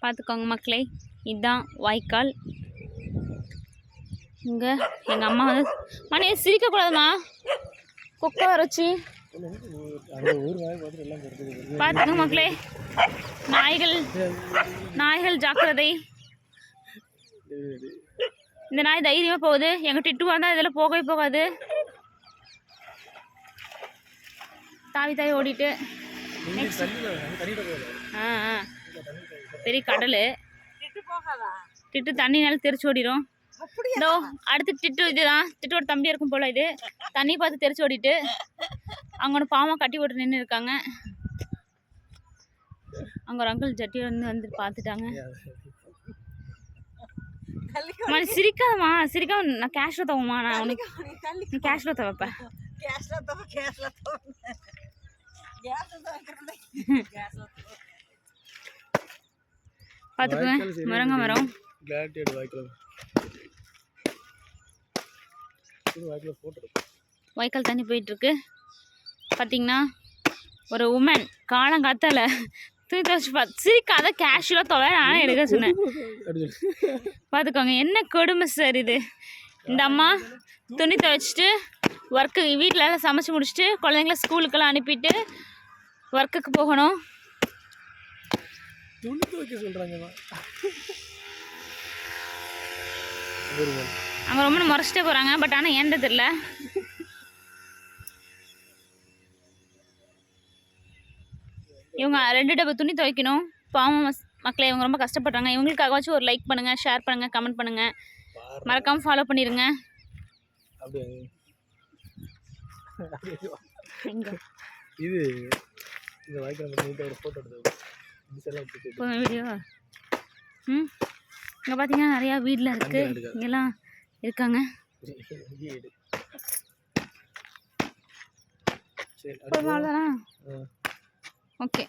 பார்த்துக்கோங்க மக்களே, இதுதான் வாய்க்கால். இங்கே எங்கள் அம்மா வந்து மணி சிரிக்கக்கூடாதுமா, குக்கை வரைச்சி பார்த்துக்கோங்க மக்களே. நாய்கள் ஜாக்கிரதை. இந்த நாய் தைரியமாக போகுது. எங்கள் டிட்டுவாக இருந்தால் இதில் போகவே போகாது. தாவி ஓடிட்டு பெரிய கடல். டிட்டு தண்ணினால தெரிச்சு ஓடிடும். இதோ அடுத்து டிட்டு இதுதான். டிட்டோட தம்பியாக இருக்கும் போல். இது தண்ணி பார்த்து தெரிச்சு ஓடிட்டு அங்கே ஒன்று பாவமாக கட்டி போட்டு நின்று இருக்காங்க. அங்கே ஒரு அங்கிள் ஜட்டி வந்து பார்த்துட்டாங்க. சிரிக்காதம்மா, சிரிக்காம நான் கேஷ்ல தவமா, நான் உனக்கு நீ கேஷ்ல தவப்பேன். பார்த்துக்குவேன். மரங்க மரம் வாய்க்கால் தண்ணி போயிட்டுருக்கு. பார்த்தீங்கன்னா ஒரு உமன் காலங்காத்தால துணி துவைச்சு சிரிக்காத கேஷுவலாக துவை நானும் எடுக்க சொன்னேன். பார்த்துக்கோங்க என்ன கொடுமை சார் இது. இந்த அம்மா துணி துவைச்சிட்டு ஒர்க்கு வீட்டில் சமைச்சு முடிச்சுட்டு குழந்தைங்கள ஸ்கூலுக்கெல்லாம் அனுப்பிட்டு ஒர்க்குக்கு போகணும். துணி துவைக்க சொல்கிறாங்க. அங்கே ரொம்ப முறைச்சிட்டே போகிறாங்க. பட் ஆனால் ஏன்றது இல்லை. இவங்க 2 டப்பு துணி துவைக்கணும். பாவம் மக்களே, இவங்க ரொம்ப கஷ்டப்படுறாங்க. இவங்களுக்காகவாச்சும் ஒரு லைக் பண்ணுங்கள், ஷேர் பண்ணுங்கள், கமெண்ட் பண்ணுங்கள், மறக்காமல் ஃபாலோ பண்ணிடுங்க. இது இந்த வாய்க்கால் ஃபோட்டோ எடுத்து வீடியோ. இங்கே பார்த்தீங்கன்னா நிறையா வீட்டில் இருக்குது. இங்கெல்லாம் இருக்காங்க. அவ்வளோதானா? ஓகே.